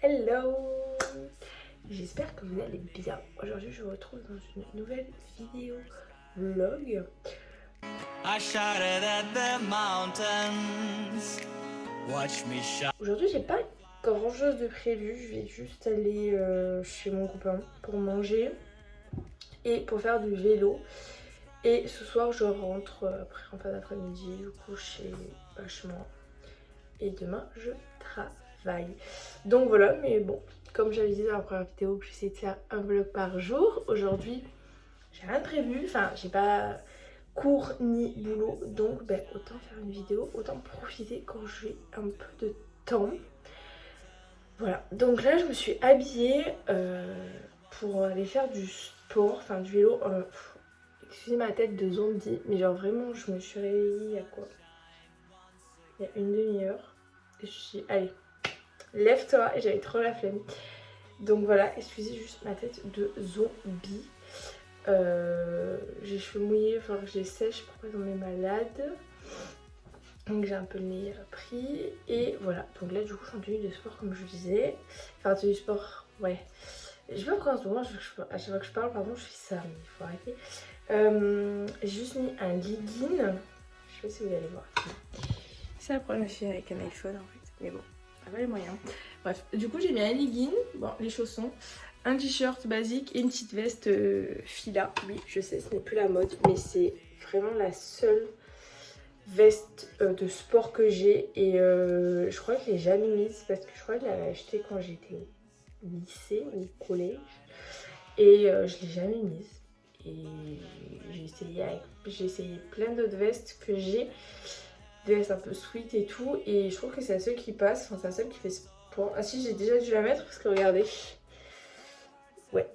Hello! J'espère que vous allez bien. Aujourd'hui, je vous retrouve dans une nouvelle vidéo vlog. Aujourd'hui, j'ai pas grand chose de prévu. Je vais juste aller chez mon copain pour manger et pour faire du vélo. Et ce soir, je rentre après en fin d'après-midi, du coup, chez moi. Et demain, je travaille. Donc voilà, mais bon, comme j'avais dit dans la première vidéo que j'essaie de faire un vlog par jour, aujourd'hui, j'ai rien de prévu. Enfin, j'ai pas cours ni boulot, donc ben, autant faire une vidéo, autant profiter quand j'ai un peu de temps. Voilà, donc là, je me suis habillée pour aller faire du sport, enfin du vélo. Excusez ma tête de zombie, mais genre vraiment, je me suis réveillée il y a quoi? Il y a une demi-heure. Et je me suis dit, allez, lève-toi. Et j'avais trop la flemme. Donc voilà, excusez juste ma tête de zombie. J'ai les cheveux mouillés, enfin je les sèche pour pas tomber malade. Donc j'ai un peu le nez pris. Et voilà, donc là du coup je suis en tenue de sport comme je vous disais. Enfin tenue de sport, ouais. Je sais pas pourquoi en ce moment, à chaque fois que je parle, pardon, je fais ça, mais il faut arrêter. J'ai juste mis un legging. Je sais pas si vous allez voir. C'est la première fois avec un iPhone en fait, mais bon, ça va les moyens. Bref, du coup j'ai mis un legging, bon les chaussons, un t-shirt basique et une petite veste fila. Oui, je sais, ce n'est plus la mode, mais c'est vraiment la seule veste de sport que j'ai. Et je crois que je l'ai jamais mise parce que je crois que je l'avais achetée quand j'étais au lycée ou au collège. Et je l'ai jamais mise. Et j'ai essayé plein d'autres vestes que j'ai. Des vestes un peu sweet et tout. Et je trouve que c'est la seule qui passe. Enfin, c'est la seule qui fait sport. Ah si, j'ai déjà dû la mettre parce que regardez. Ouais.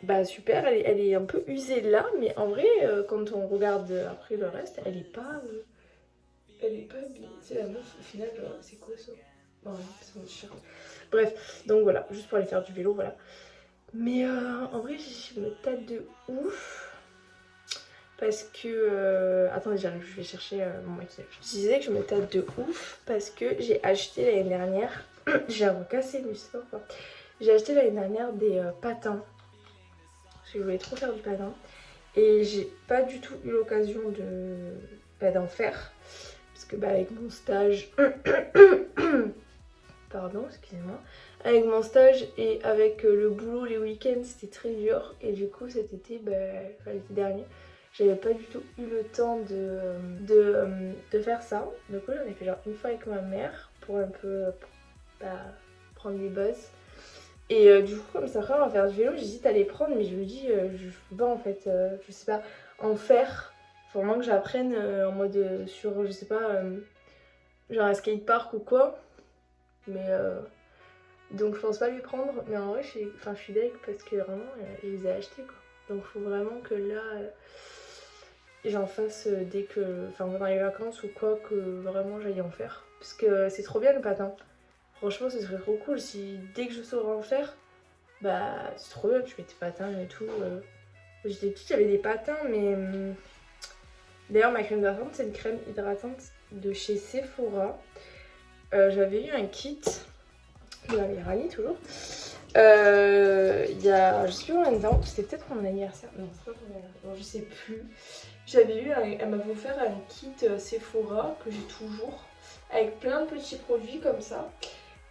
Bah super, elle est un peu usée là. Mais en vrai, quand on regarde après le reste, elle est pas... elle est pas habillée. C'est la meuf, au final, c'est quoi ça? Bon, ouais, c'est mon t-shirt. Bref, donc voilà, juste pour aller faire du vélo, voilà. Mais en vrai, je me tâte de ouf. Parce que... attendez, j'arrive, je vais chercher mon maquillage. Je disais que je me tâte de ouf parce que j'ai acheté l'année dernière... j'ai recassé le sport, quoi. J'ai acheté l'année dernière des patins. Parce que je voulais trop faire du patin. Et j'ai pas du tout eu l'occasion d'en faire. Parce que avec mon stage... Pardon, excusez-moi. Avec mon stage et avec le boulot les week-ends, c'était très dur. Et du coup, cet été, l'été dernier, j'avais pas du tout eu le temps de faire ça. Du coup, j'en ai fait genre une fois avec ma mère pour un peu prendre les bases. Et du coup, comme ça, après, on va faire du vélo, j'hésite à les prendre, mais je me dis, je peux pas en fait, je sais pas, en faire. Faut vraiment que j'apprenne en mode sur, je sais pas, genre un skatepark ou quoi. Mais donc je pense pas les prendre, mais en vrai je suis deg parce que vraiment je les ai achetés quoi. Donc faut vraiment que là j'en fasse dès que, enfin pendant les vacances ou quoi, que vraiment j'aille en faire. Parce que c'est trop bien le patin. Franchement ce serait trop cool si dès que je saurais en faire, bah c'est trop bien, tu mets tes patins et tout. J'étais petite, j'avais des patins mais... D'ailleurs ma crème hydratante c'est une crème hydratante de chez Sephora. J'avais eu un kit de la meilleure amie toujours. Il y a, je sais plus combien de temps, c'était peut-être pour mon anniversaire. Non, c'est pas pour mon anniversaire, non, je sais plus. Elle m'avait offert un kit Sephora que j'ai toujours, avec plein de petits produits comme ça.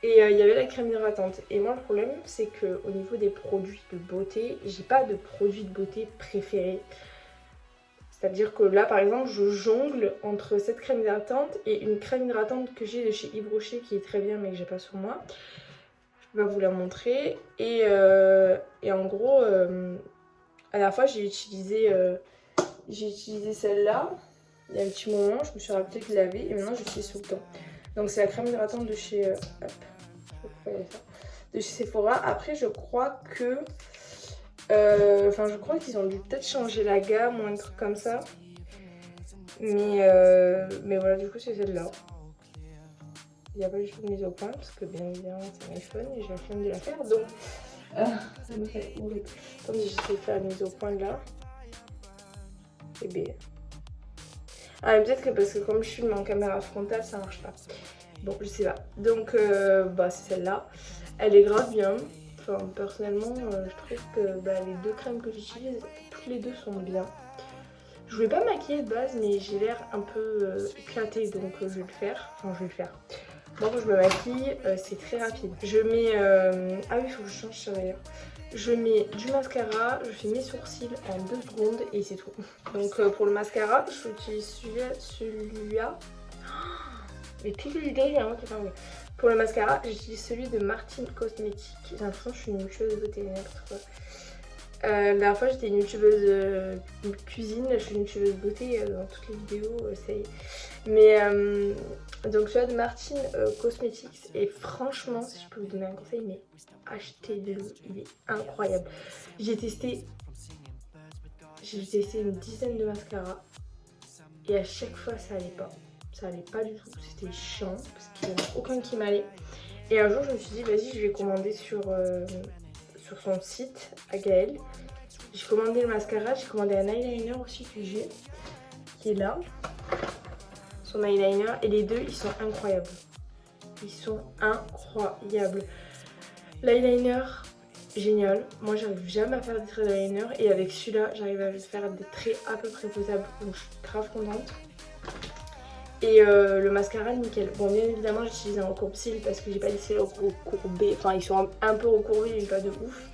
Et il y avait la crème hydratante. Et moi, le problème, c'est qu'au niveau des produits de beauté, j'ai pas de produits de beauté préférés. C'est-à-dire que là, par exemple, je jongle entre cette crème hydratante et une crème hydratante que j'ai de chez Yves Rocher qui est très bien, mais que j'ai pas sur moi. Je vais vous la montrer. Et en gros, la dernière fois, j'ai utilisé celle-là. Il y a un petit moment, je me suis rappelé que je l'avais et maintenant, j'utilise tout le temps. Donc, c'est la crème hydratante de chez... de chez Sephora. Après, je crois que... je crois qu'ils ont dû peut-être changer la gamme ou un truc comme ça. Mais voilà, du coup, c'est celle-là. Il n'y a pas du tout de mise au point parce que bien évidemment c'est un iPhone et j'ai la flemme de la faire, donc ça me fait horrible. Comme j'essaie de faire la mise au point là. Et bien. Ah mais peut-être que parce que comme je filme en caméra frontale ça marche pas. Bon, je sais pas. Donc, bah, c'est celle-là. Elle est grave bien. Enfin, personnellement, je trouve que bah, les 2 crèmes que j'utilise, toutes les 2 sont bien. Je voulais pas maquiller de base, mais j'ai l'air un peu éclatée, donc je vais le faire. Enfin, je vais le faire. Moi, quand je me maquille, c'est très rapide. Je mets... Ah oui, il faut que je change ça d'ailleurs. Je mets du mascara, je fais mes sourcils en 2 secondes et c'est tout. Donc pour le mascara, j'utilise celui-là. Mais toutes les idées, il y a un qui est fermé. Pour le mascara, j'utilise celui de Martine Cosmetics. J'ai l'impression que je suis une youtubeuse beauté, n'importe quoi. La dernière fois j'étais une youtubeuse cuisine, là je suis une youtubeuse beauté dans toutes les vidéos, ça y est. Mais donc celui de Martine Cosmetics, et franchement si je peux vous donner un conseil, mais achetez-le, il est incroyable. J'ai testé une dizaine de mascaras et à chaque fois ça allait pas. Ça allait pas du tout, c'était chiant parce qu'il n'y en a aucun qui m'allait. Et un jour je me suis dit vas-y je vais commander sur son site à Gaëlle. J'ai commandé le mascara, j'ai commandé un eyeliner aussi que j'ai, qui est là. Son eyeliner, et les deux ils sont incroyables. Ils sont incroyables. L'eyeliner, génial. Moi j'arrive jamais à faire des traits d'eyeliner et avec celui-là j'arrive à faire des traits à peu près posables, donc je suis grave contente. Et le mascara nickel. Bon bien évidemment j'utilise un recourbe-cils parce que j'ai pas laissé recourbé, enfin ils sont un peu recourbés mais pas de ouf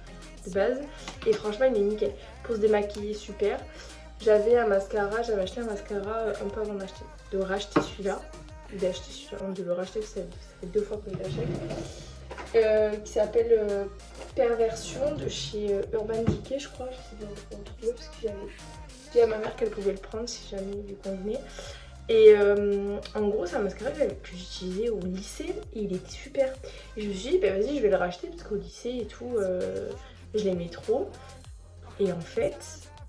de base. Et franchement il est nickel. Pour se démaquiller super. J'avais acheté un mascara un peu avant de racheter celui-là. De le racheter parce que ça fait 2 fois que je l'achète. Qui s'appelle Perversion de chez Urban Decay je crois. J'essaie de le retrouver parce que j'avais dit à ma mère qu'elle pouvait le prendre si jamais il lui convenait. Et en gros c'est un mascara que j'utilisais au lycée et il était super. Et je me suis dit bah vas-y je vais le racheter parce qu'au lycée et tout je l'aimais trop. Et en fait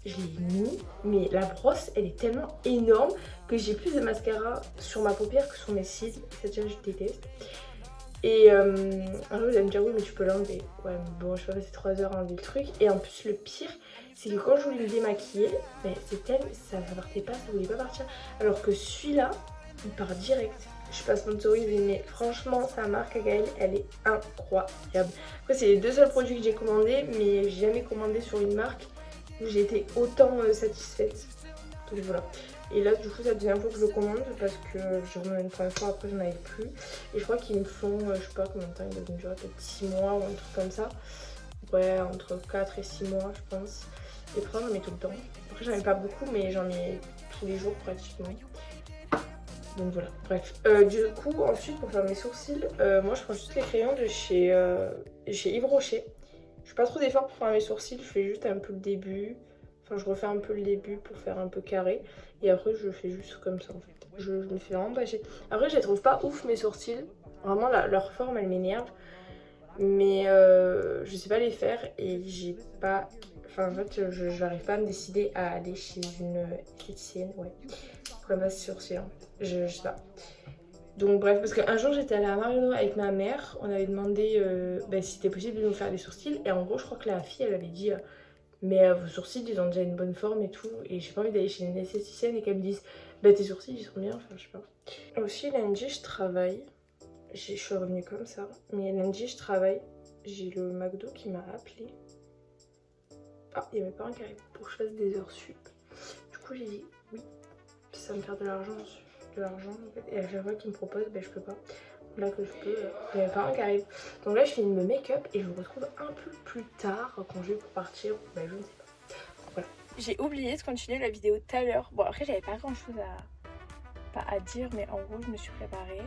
je l'ai mis, mais la brosse elle est tellement énorme que j'ai plus de mascara sur ma paupière que sur mes cils. Ça déjà je déteste. Et un jour vous allez me dire oui mais tu peux l'enlever. Ouais mais bon je peux passer 3 heures à enlever le truc. Et en plus le pire c'est que quand je voulais me démaquiller, mais ça partait pas, ça voulait pas partir. Alors que celui-là, il part direct. Je suis pas sponsorisée mais franchement sa marque à Gaëlle elle est incroyable. Après c'est les 2 seuls produits que j'ai commandés, mais j'ai jamais commandé sur une marque où j'ai été autant satisfaite. Donc voilà. Et là du coup c'est la deuxième fois que je le commande parce que j'ai remis une première fois, après j'en avais plus. Et je crois qu'ils me font, je sais pas combien de temps, ils doivent me durer peut-être 6 mois ou un truc comme ça. Ouais, entre 4 et 6 mois je pense. Et pourtant j'en mets tout le temps. Après j'en mets pas beaucoup mais j'en mets tous les jours pratiquement. Donc voilà, bref. Du coup ensuite pour faire mes sourcils, moi je prends juste les crayons de chez Yves Rocher. Je fais pas trop d'efforts pour faire mes sourcils, je fais juste un peu le début. Enfin je refais un peu le début pour faire un peu carré. Et après je fais juste comme ça en fait. Je me fais vraiment bâcher. Après je les trouve pas ouf mes sourcils. Vraiment leur forme elle m'énerve. Mais je sais pas les faire et j'ai pas... Enfin en fait je n'arrive pas à me décider à aller chez une esthéticienne, ouais, pour la base sourcils en fait. Je sais pas. Donc bref, parce qu'un jour j'étais allée à Marino avec ma mère, on avait demandé si c'était possible de nous faire des sourcils. Et en gros je crois que la fille elle avait dit mais vos sourcils ils ont déjà une bonne forme et tout. Et j'ai pas envie d'aller chez une esthéticienne et qu'elle me dise bah tes sourcils ils sont bien, enfin je sais pas. Aussi lundi je travaille. Je suis revenue comme ça, mais lundi je travaille, j'ai le McDo qui m'a appelé. Ah, il y a mes parents qui arrivent pour que je fasse des heures sup. Du coup j'ai dit oui, ça me faire de l'argent en fait. Et à chaque fois qu'ils me proposent, ben je peux pas. Là que je peux, il y a mes parents qui arrivent. Donc là je finis le make-up et je vous retrouve un peu plus tard quand je vais pour partir, ben je ne sais pas. Voilà. J'ai oublié de continuer la vidéo tout à l'heure. Bon après j'avais pas grand chose à dire, mais en gros je me suis préparée.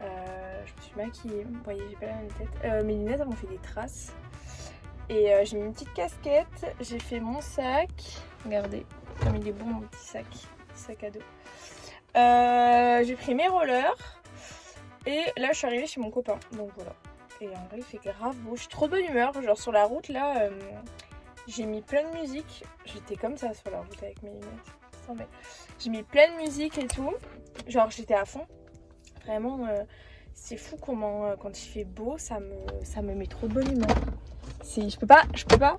Je me suis maquillée, vous voyez j'ai pas la même tête. Mes lunettes elles m'ont fait des traces. Et j'ai mis une petite casquette, j'ai fait mon sac. Regardez comme il est beau mon petit sac à dos. J'ai pris mes rollers. Et là je suis arrivée chez mon copain, donc voilà. Et en vrai il fait grave beau, je suis trop de bonne humeur. Genre sur la route là, j'ai mis plein de musique. J'étais comme ça sur la route avec mes lunettes. J'ai mis plein de musique et tout. Genre j'étais à fond. Vraiment, c'est fou comment quand il fait beau, ça me met trop de bonne humeur. Je peux pas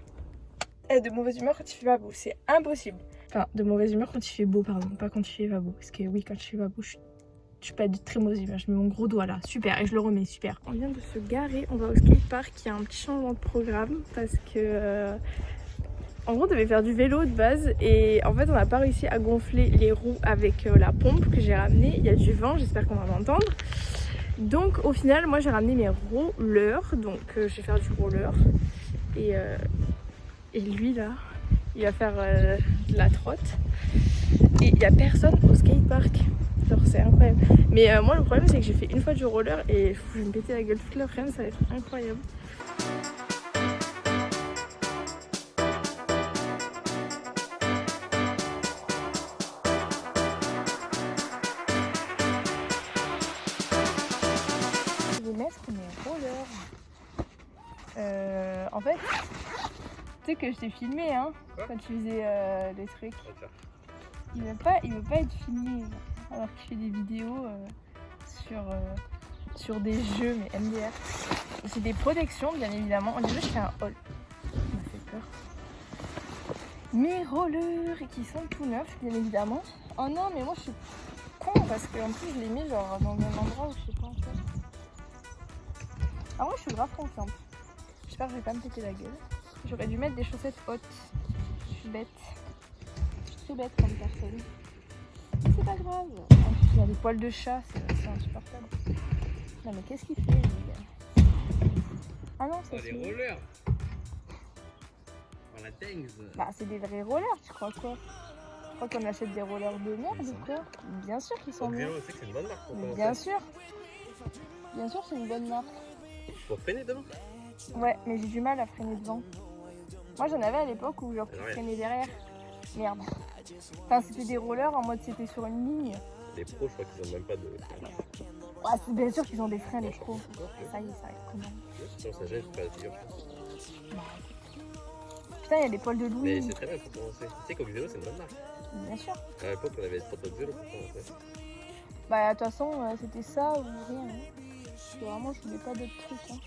être de mauvaise humeur quand il fait pas beau, c'est impossible. Enfin, de mauvaise humeur quand il fait beau, pardon, pas quand il fait pas beau. Parce que oui, quand il fait pas beau, je suis Je suis pas de très mauvaise humeur, je mets mon gros doigt là, super, et je le remets, super. On vient de se garer, on va au skatepark, il y a un petit changement de programme parce que en gros on devait faire du vélo de base et en fait on n'a pas réussi à gonfler les roues avec la pompe que j'ai ramenée. Il y a du vent, j'espère qu'on va m'entendre. Donc au final moi j'ai ramené mes rollers, donc je vais faire du roller et lui là il va faire de la trotte et il n'y a personne au skatepark. Genre c'est incroyable. Mais moi le problème c'est que j'ai fait une fois du roller et je vais me péter la gueule toute l'après-midi, ça va être incroyable. Je vais mettre mes rollers. En fait, tu sais que je t'ai filmé hein, quand tu faisais des trucs. Il veut pas être filmé alors qu'il fait des vidéos sur des jeux mais MDR. J'ai des protections bien évidemment. Au début je fais un haul. Ça m'a fait peur. Mes rollers qui sont tout neufs bien évidemment. Oh non mais moi je suis con parce qu'en plus je les mets genre dans un endroit où je sais pas en fait. Ah moi je suis grave confiante. J'espère que je vais pas me péter la gueule. J'aurais dû mettre des chaussettes hautes. Je suis bête. Très bête comme personne. Mais c'est pas grave. En plus, il y a des poils de chat, c'est insupportable. Non, mais qu'est-ce qu'il fait, lui? Ah non, c'est les rollers. Oh, la dingue. Bah, c'est des vrais rollers, tu crois quoi? Tu crois qu'on achète des rollers de merde ou quoi? Bien sûr qu'ils sont bien. C'est que c'est une bonne marque pour commencer. Bien sûr. Bien sûr, c'est une bonne marque. Pour freiner devant? Ouais, mais j'ai du mal à freiner devant. Moi, j'en avais à l'époque où genre tu freinais derrière. Merde. Enfin, c'était des rollers en mode c'était sur une ligne. Les pros, je crois qu'ils ont même pas de frein. Ouais, c'est bien sûr qu'ils ont des freins, les pros. Ça y est, ça va être comment? Sinon, ça gêne, pas la figure. Putain, il y a des poils de Louis. Mais c'est très bien pour commencer. Tu sais qu'Oxylo, c'est une bonne marque. Bien sûr. À l'époque, on avait des potes d'Oxylo pour commencer. Bah, de toute façon, c'était ça ou rien. Hein. Parce que vraiment, je voulais pas d'autres trucs. Hein.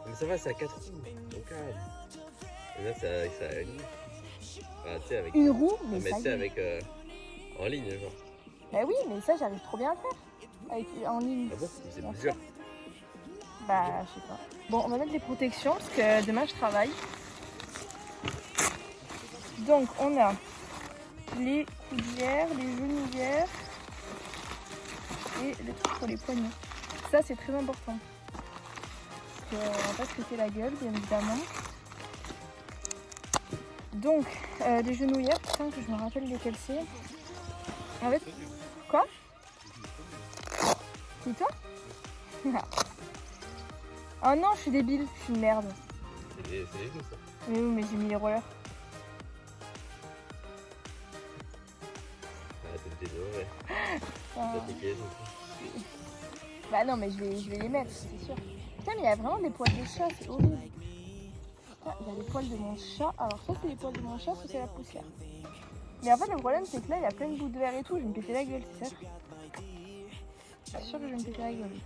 Mais ça va, c'est à 4 roues. Donc, et là, c'est à une. Enfin, tu sais, avec. Une roue, mais ça. Mais tu sais, avec. En ligne, genre. Bah oui, mais ça, j'arrive trop bien à le faire. Avec, en ligne. Ah bon? C'est plusieurs. Bah, je sais pas. Bon, on va mettre des protections parce que demain, je travaille. Donc, on a les coudières, les genouillères et le truc pour les poignets. Ça, c'est très important. Parce qu'on va pas se péter la gueule, bien évidemment. Donc, les genouillères, putain, que je me rappelle lesquelles c'est. En fait, quoi? C'est toi? Oh non, je suis débile, je suis une merde. C'est les genoux, ça. Mais oui, mais j'ai mis les rollers. Ah, t'es désolé. Bah non, mais je vais les mettre, c'est sûr. Putain, mais il y a vraiment des poils de chat, c'est horrible. Putain, il y a les poils de mon chat. Alors, soit c'est les poils de mon chat, soit c'est la poussière. Mais en fait, le problème, c'est que là, il y a plein de bouts de verre et tout. Je vais me péter la gueule, c'est ça? Je suis sûre que je vais me péter la gueule.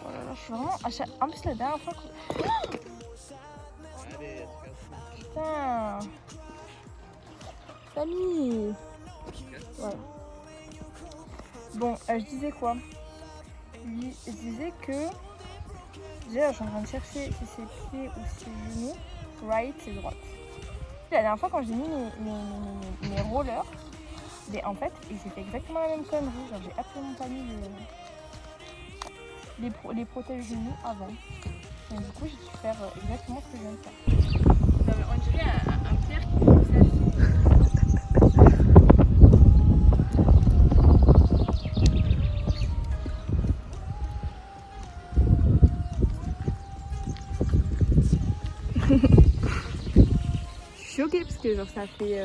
Oh là là, je suis vraiment... En plus, la dernière fois que... Allez, putain. Samy. Voilà. Bon, je disais quoi? Je disais que... Déjà, je suis en train de chercher si c'est pied ou si c'est genou. Right, c'est droite. La dernière fois, quand j'ai mis mes rollers, en fait, ils s'est fait exactement la même connerie. Genre, j'ai absolument pas mis les protèges genoux avant. Et du coup, j'ai dû faire exactement ce que je viens de faire. Non, mais on dirait un pierre qui fait ça. Je suis choquée parce que genre ça fait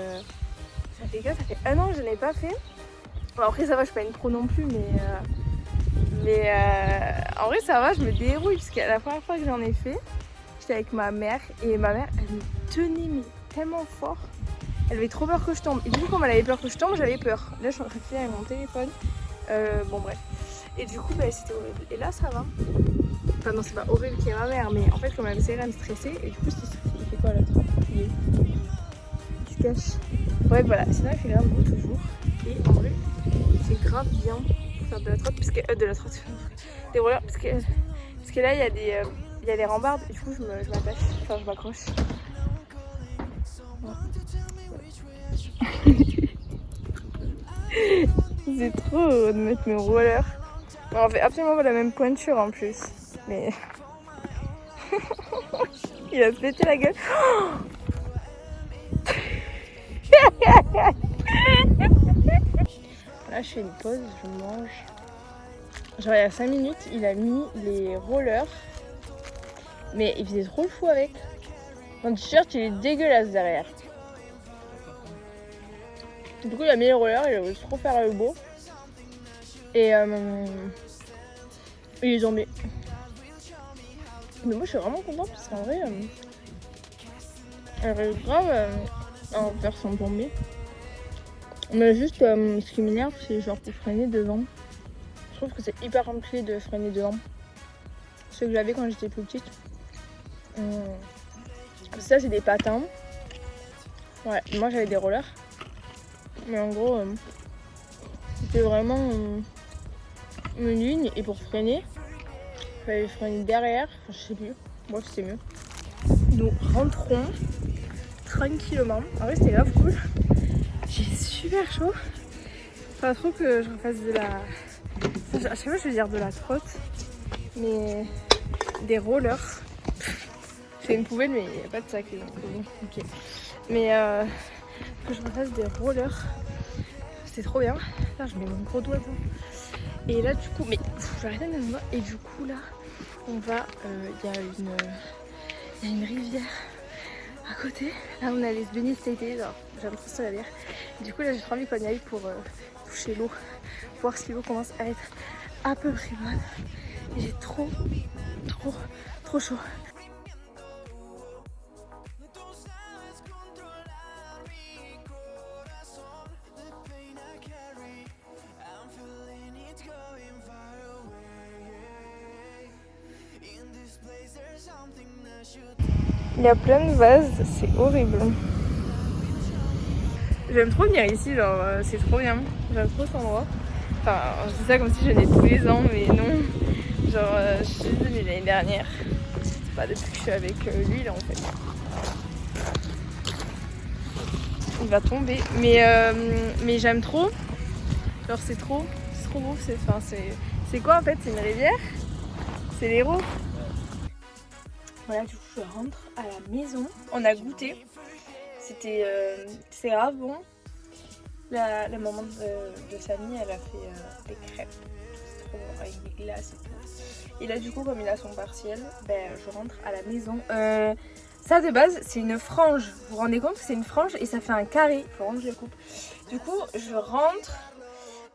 un an que je n'ai pas fait. Bon, après ça va, je suis pas une pro non plus, mais en vrai ça va, je me dérouille parce que la première fois que j'en ai fait, j'étais avec ma mère et ma mère elle me tenait mais tellement fort. Elle avait trop peur que je tombe. Et du coup, comme elle avait peur que je tombe, j'avais peur. Là, je suis en train de faire avec mon téléphone. Bon, bref. Et du coup, bah, c'était horrible. Et là, ça va. Enfin, non, c'est pas horrible qu'il y ait ma mère, mais en fait, comme elle me serrait à me stresser, et du coup, j'étais stressée. Il fait quoi là, toi? Il se cache. Bref. Bref voilà, sinon il fait grave beau toujours. Et en vrai c'est grave bien pour faire de la trotte, des rollers, parce que là il y a des rambardes et du coup je m'attache, enfin je m'accroche. C'est trop heureux de mettre mes rollers. On fait absolument pas la même pointure en plus. Mais il va se péter la gueule. Là je fais une pause, je mange. Genre il y a 5 minutes, il a mis les rollers. Mais il faisait trop le fou avec. Mon t-shirt il est dégueulasse derrière. Du coup il a mis les rollers, il a voulu trop faire le beau. Et il les a mis. Mais moi je suis vraiment contente parce qu'en vrai elle arrive grave à faire son tombé. Mais juste ce qui m'énerve c'est genre pour freiner devant. Je trouve que c'est hyper compliqué de freiner devant. Ce que j'avais quand j'étais plus petite. Ça c'est des patins. Ouais, moi j'avais des rollers. Mais en gros c'était vraiment une ligne et pour freiner il fallait freiner derrière, enfin, je sais plus, moi c'était mieux. Nous rentrons tranquillement. En vrai c'était grave cool. J'ai super chaud. Pas trop que je refasse de la... Enfin, à chaque fois je veux dire de la trotte. Mais des rollers. J'ai une poubelle mais il n'y a pas de sac. Donc bon, ok. Mais que je refasse des rollers. C'est trop bien. Là je mets mon gros doigt dedans. Et là du coup, mais j'ai arrêté de mettre mon doigt. Et du coup là, on va, il y a une rivière à côté. Là on allait se baigner cet été, genre j'aime trop ça la bière. Du coup là j'ai trop envie qu'on y aille pour toucher l'eau, voir si l'eau commence à être à peu près bonne. Et j'ai trop chaud. Il y a plein de vases, c'est horrible. J'aime trop venir ici, genre c'est trop bien. J'aime trop cet endroit. Enfin, je dis ça comme si je venais tous les ans, mais non. Genre, je suis venue l'année dernière. Pas depuis que je suis avec lui là en fait. Il va tomber. Mais j'aime trop. Genre c'est trop beau. C'est quoi en fait? C'est une rivière? C'est l'Hérault. Voilà, du coup je rentre à la maison. On a goûté. C'est grave bon. La maman de Samy, elle a fait des crêpes. C'est trop bon avec des glaces et tout. Et là du coup comme il a son partiel, ben, je rentre à la maison. Ça de base c'est une frange. Vous vous rendez compte que c'est une frange et ça fait un carré. Il faut vraiment que je le coupe. Du coup je rentre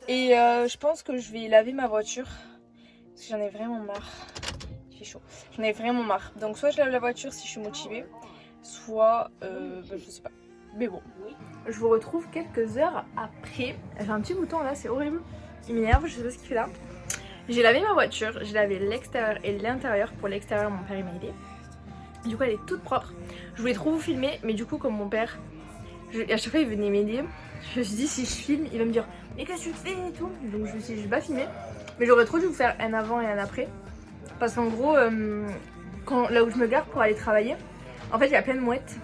et je pense que je vais laver ma voiture. Parce que j'en ai vraiment marre. Il fait chaud. J'en ai vraiment marre. Donc soit je lave la voiture si je suis motivée. Soit ben, je sais pas. Mais bon. Je vous retrouve quelques heures après. J'ai un petit bouton là, c'est horrible. Il m'énerve, je sais pas ce qu'il fait là. J'ai lavé ma voiture, j'ai lavé l'extérieur et l'intérieur. Pour l'extérieur, mon père il m'a aidé. Du coup, elle est toute propre. Je voulais trop vous filmer, mais du coup, comme mon père, à chaque fois il venait m'aider, je me suis dit si je filme, il va me dire mais qu'est-ce que tu fais et tout. Donc je me suis dit je vais pas filmer. Mais j'aurais trop dû vous faire un avant et un après. Parce qu'en gros, là où je me gare pour aller travailler, en fait il y a plein de mouettes.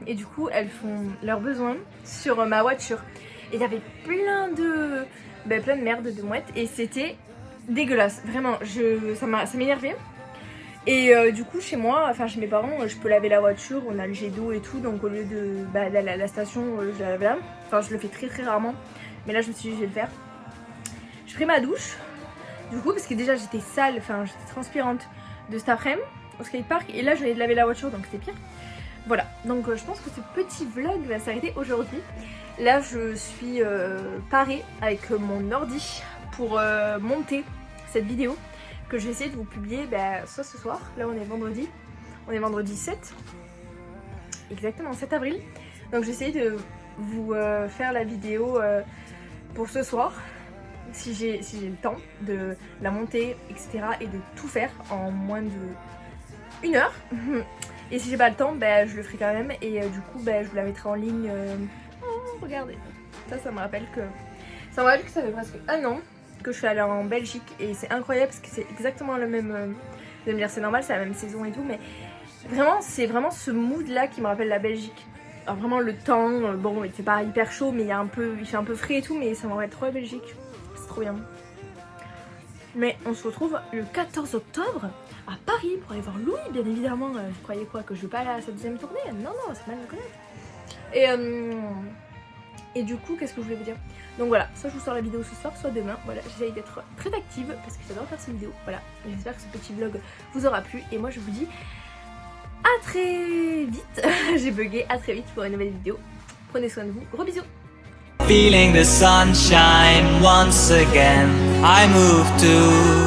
Et du coup, elles font leurs besoins sur ma voiture. Et il y avait plein de merde de mouettes. Et c'était dégueulasse. Vraiment, ça m'énervait. Et du coup, chez moi, enfin chez mes parents, je peux laver la voiture. On a le jet d'eau et tout. Donc au lieu de la station, je la lave là. Enfin, je le fais très rarement. Mais là, je me suis dit, je vais le faire. J'ai pris ma douche. Du coup, parce que déjà, j'étais sale. Enfin, j'étais transpirante de cet après-midi au skatepark. Et là, je venais de laver la voiture. Donc c'était pire. Voilà, donc je pense que ce petit vlog va s'arrêter aujourd'hui. Là je suis parée avec mon ordi pour monter cette vidéo que je vais essayer de vous publier soit ce soir. Là on est vendredi 7, exactement 7 avril. Donc je vais essayer de vous faire la vidéo pour ce soir si j'ai le temps de la monter, etc. et de tout faire en moins de 1 heure. Et si j'ai pas le temps, je le ferai quand même. Et du coup, je vous la mettrai en ligne regardez. Ça me rappelle que... Ça me rappelle que ça fait presque 1 an que je suis allée en Belgique. Et c'est incroyable parce que c'est exactement le même... Vous allez me dire c'est normal, c'est la même saison et tout. Mais vraiment, c'est vraiment ce mood là qui me rappelle la Belgique. Alors vraiment le temps, bon il fait pas hyper chaud mais il fait un peu frais et tout. Mais ça me rappelle trop la Belgique. C'est trop bien. Mais on se retrouve le 14 octobre à Paris pour aller voir Louis, bien évidemment. Vous croyez quoi, que je vais pas aller à sa 2e tournée? Non, non, c'est mal de connaître. Et du coup, qu'est-ce que je voulais vous dire? Donc voilà, soit je vous sors la vidéo ce soir, soit demain. Voilà, j'essaye d'être très active parce que j'adore faire ces vidéos. Voilà, j'espère que ce petit vlog vous aura plu. Et moi, je vous dis à très vite. J'ai bugué, à très vite pour une nouvelle vidéo. Prenez soin de vous, gros bisous. Feeling the sunshine once again. I move to